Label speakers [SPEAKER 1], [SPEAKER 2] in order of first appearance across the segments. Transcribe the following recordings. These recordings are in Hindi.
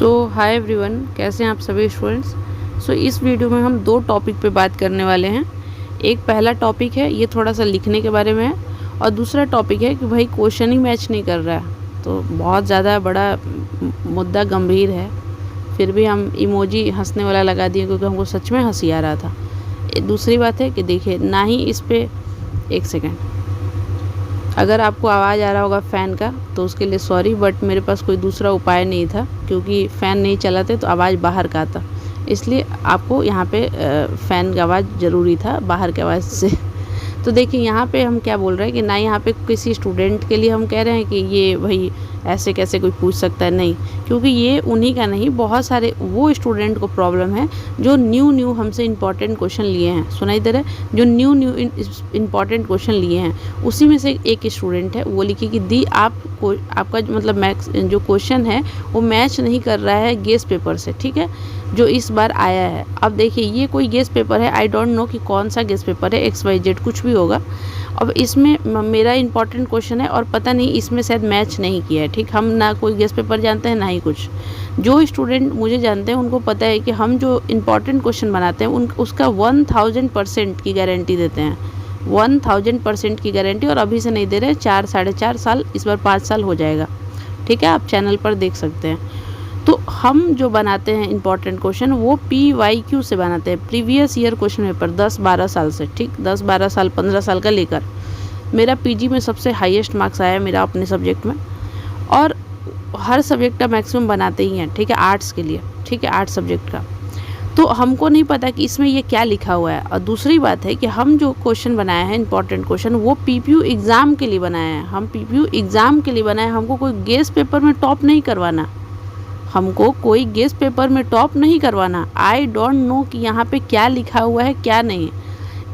[SPEAKER 1] हाय एवरीवन, कैसे हैं आप सभी स्टूडेंट्स। इस वीडियो में हम दो टॉपिक पे बात करने वाले हैं। एक पहला टॉपिक है, ये थोड़ा सा लिखने के बारे में है, और दूसरा टॉपिक है कि भाई क्वेश्चन ही मैच नहीं कर रहा है। तो बहुत ज़्यादा बड़ा मुद्दा, गंभीर है, फिर भी हम इमोजी हंसने वाला लगा दिए क्योंकि हमको सच में हंसी आ रहा था। दूसरी बात है कि देखिए, ना ही इस पर एक सेकेंड, अगर आपको आवाज़ आ रहा होगा फ़ैन का तो उसके लिए सॉरी, बट मेरे पास कोई दूसरा उपाय नहीं था क्योंकि फ़ैन नहीं चलाते तो आवाज़ बाहर का आता, इसलिए आपको यहाँ पे फ़ैन की आवाज़ ज़रूरी था बाहर की आवाज़ से। तो देखिए, यहाँ पे हम क्या बोल रहे हैं कि ना यहाँ पे किसी स्टूडेंट के लिए हम कह रहे हैं कि ये भाई ऐसे कैसे कोई पूछ सकता है, नहीं, क्योंकि ये उन्हीं का नहीं, बहुत सारे वो स्टूडेंट को प्रॉब्लम है जो न्यू हमसे इम्पॉर्टेंट क्वेश्चन लिए हैं। सुनाई दे रहा है? जो न्यू इम्पॉर्टेंट क्वेश्चन लिए हैं उसी में से एक स्टूडेंट है, वो लिखी कि दी आपका मतलब मैक्स जो क्वेश्चन है वो मैच नहीं कर रहा है गेस पेपर से, ठीक है, जो इस बार आया है। अब देखिए, ये कोई गेस पेपर है, आई डोंट नो कि कौन सा गेस पेपर है, XYZ कुछ भी होगा। अब इसमें मेरा इंपॉर्टेंट क्वेश्चन है और पता नहीं इसमें शायद मैच नहीं किया है, ठीक। हम ना कोई गेस पेपर जानते हैं ना ही कुछ। जो स्टूडेंट मुझे जानते हैं उनको पता है कि हम जो इंपॉर्टेंट क्वेश्चन बनाते हैं उसका 1000% की गारंटी देते हैं, 1000% की गारंटी, और अभी से नहीं दे रहे, 4 साढ़े 4 साल, इस बार 5 साल हो जाएगा, ठीक है, आप चैनल पर देख सकते हैं। तो हम जो बनाते हैं इंपॉर्टेंट क्वेश्चन वो PYQ से बनाते हैं, प्रीवियस ईयर क्वेश्चन पेपर, 10-12 साल से, ठीक, 10-12 साल 15 साल का लेकर। मेरा PG में सबसे हाईएस्ट मार्क्स आया है मेरा अपने सब्जेक्ट में, और हर सब्जेक्ट का मैक्सिमम बनाते ही हैं, ठीक है, आर्ट्स के लिए, ठीक है, आर्ट्स सब्जेक्ट का। तो हमको नहीं पता कि इसमें ये क्या लिखा हुआ है। और दूसरी बात है कि हम जो क्वेश्चन बनाए हैं इंपॉर्टेंट क्वेश्चन वो PPU एग्ज़ाम के लिए बनाए हैं, हम PPU एग्ज़ाम के लिए बनाए हैं। हमको कोई गेस पेपर में टॉप नहीं करवाना, हमको कोई गेस पेपर में टॉप नहीं करवाना। आई डोंट नो कि यहाँ पे क्या लिखा हुआ है क्या नहीं।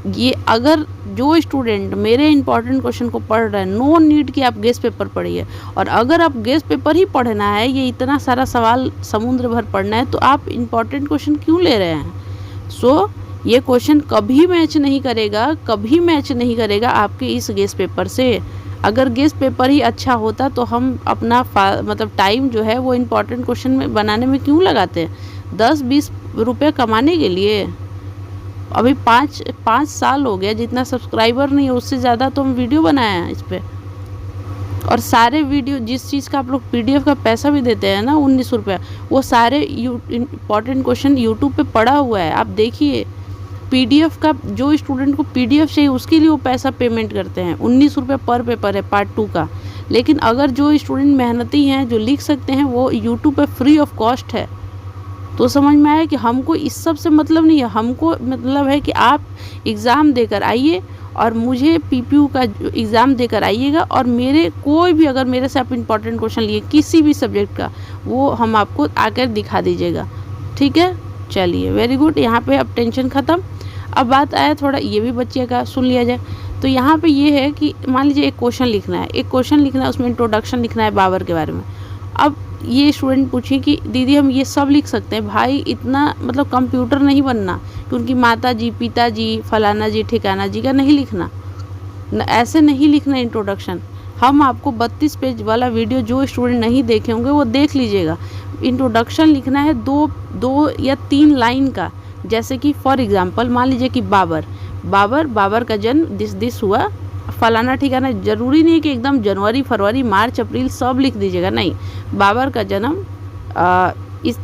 [SPEAKER 1] ये अगर जो स्टूडेंट मेरे इंपॉर्टेंट क्वेश्चन को पढ़ रहे हैं, नो नीड कि आप गेस पेपर पढ़िए, और अगर आप गेस पेपर ही पढ़ना है, ये इतना सारा सवाल समुद्र भर पढ़ना है, तो आप इंपॉर्टेंट क्वेश्चन क्यों ले रहे हैं। ये क्वेश्चन कभी मैच नहीं करेगा, कभी मैच नहीं करेगा आपके इस गेस पेपर से। अगर गेस पेपर ही अच्छा होता तो हम अपना मतलब टाइम जो है वो इम्पॉर्टेंट क्वेश्चन में बनाने में क्यों लगाते हैं, 10-20 रुपये कमाने के लिए। अभी 5 साल हो गया, जितना सब्सक्राइबर नहीं है उससे ज़्यादा तो हम वीडियो बनाए हैं इस पर, और सारे वीडियो जिस चीज़ का आप लोग PDF का पैसा भी देते हैं ना, 19 रुपये, वो सारे इम्पॉर्टेंट क्वेश्चन यूट्यूब पे पड़ा हुआ है, आप देखिए। PDF का जो स्टूडेंट को PDF चाहिए उसके लिए वो पैसा पेमेंट करते हैं, 19 रुपये पर पेपर है पार्ट 2 का। लेकिन अगर जो स्टूडेंट मेहनती हैं, जो लिख सकते हैं, वो यूट्यूब पे फ्री ऑफ कॉस्ट है। तो समझ में आया कि हमको इस सब से मतलब नहीं है, हमको मतलब है कि आप एग्ज़ाम देकर आइए और मुझे PPU का एग्ज़ाम देकर आइएगा, और मेरे कोई भी, अगर मेरे से आप इंपॉर्टेंट क्वेश्चन लिए किसी भी सब्जेक्ट का, वो हम आपको आकर दिखा दीजिएगा, ठीक है। चलिए, वेरी गुड, यहाँ पे अब टेंशन ख़त्म। अब बात आया थोड़ा ये भी बच्चे का, सुन लिया जाए। तो यहाँ पे ये है कि मान लीजिए एक क्वेश्चन लिखना है, उसमें इंट्रोडक्शन लिखना है बाबर के बारे में। अब ये स्टूडेंट पूछे कि दीदी हम ये सब लिख सकते हैं? भाई इतना मतलब कंप्यूटर नहीं बनना कि उनकी माता जी, पिताजी, फलाना जी, ठिकाना जी का नहीं लिखना, ऐसे नहीं लिखना इंट्रोडक्शन। हम आपको 32 पेज वाला वीडियो जो स्टूडेंट नहीं देखे होंगे वो देख लीजिएगा। इंट्रोडक्शन लिखना है 2 या 3 लाइन का, जैसे कि फॉर एग्जांपल मान लीजिए कि बाबर का जन्म दिस हुआ, फलाना ठिकाना। जरूरी नहीं है कि एकदम जनवरी, फरवरी, मार्च, अप्रैल सब लिख दीजिएगा, नहीं। बाबर का जन्म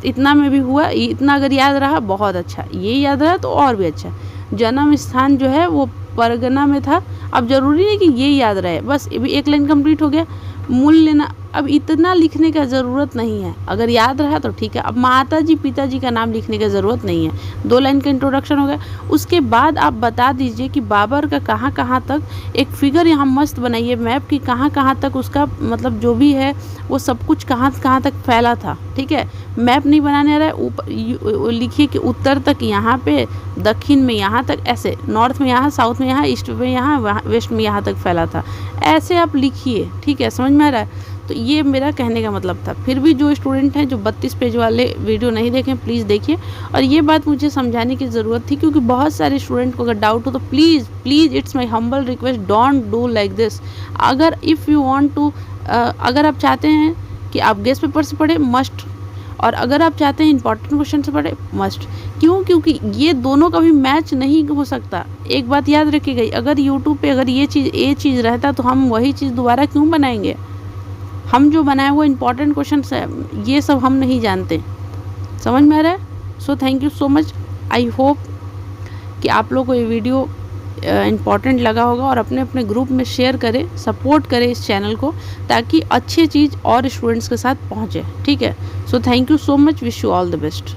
[SPEAKER 1] इतना में भी हुआ, इतना अगर याद रहा बहुत अच्छा, ये याद रहा तो और भी अच्छा। जन्म स्थान जो है वो परगना में था। अब जरूरी नहीं कि ये याद रहे, बस एक लाइन कंप्लीट हो गया। मूल लेना, अब इतना लिखने का ज़रूरत नहीं है, अगर याद रहा तो ठीक है। अब माता जी, पिताजी का नाम लिखने की ज़रूरत नहीं है, 2 लाइन का इंट्रोडक्शन हो गया। उसके बाद आप बता दीजिए कि बाबर का कहाँ कहाँ तक, एक फिगर यहाँ मस्त बनाइए मैप की, कहाँ कहाँ तक उसका मतलब जो भी है वो सब कुछ कहाँ कहाँ तक फैला था, ठीक है। मैप नहीं बनाने आ रहा है, ऊपर लिखिए कि उत्तर तक यहाँ पे, दक्षिण में यहाँ तक, ऐसे नॉर्थ में यहाँ, साउथ में यहाँ, ईस्ट में यहाँ, वेस्ट में यहाँ तक फैला था, ऐसे आप लिखिए, ठीक है। समझ में आ रहा है? तो ये मेरा कहने का मतलब था। फिर भी जो स्टूडेंट हैं जो 32 पेज वाले वीडियो नहीं देखें, प्लीज़ देखिए। और ये बात मुझे समझाने की ज़रूरत थी क्योंकि बहुत सारे स्टूडेंट को अगर डाउट हो तो please it's my humble request, don't do like this. अगर इफ़ यू वांट टू, अगर आप चाहते हैं कि आप गेस पेपर से पढ़े, मस्ट, और अगर आप चाहते हैं इंपॉर्टेंट क्वेश्चन से पढ़े, मस्ट। क्यों? क्योंकि ये दोनों कभी मैच नहीं हो सकता। एक बात याद रखिएगा, अगर यूट्यूब पे अगर ये चीज़ रहता तो हम वही चीज़ दोबारा क्यों बनाएंगे? हम जो बनाए वो इंपॉर्टेंट क्वेश्चन है, ये सब हम नहीं जानते। समझ में आ रहा है? So thank you so much. I hope कि आप लोग को ये वीडियो इम्पॉर्टेंट लगा होगा और अपने अपने ग्रुप में शेयर करें, सपोर्ट करें इस चैनल को, ताकि अच्छी चीज़ और स्टूडेंट्स के साथ पहुँचे। ठीक है? So thank you so much, wish you all the best.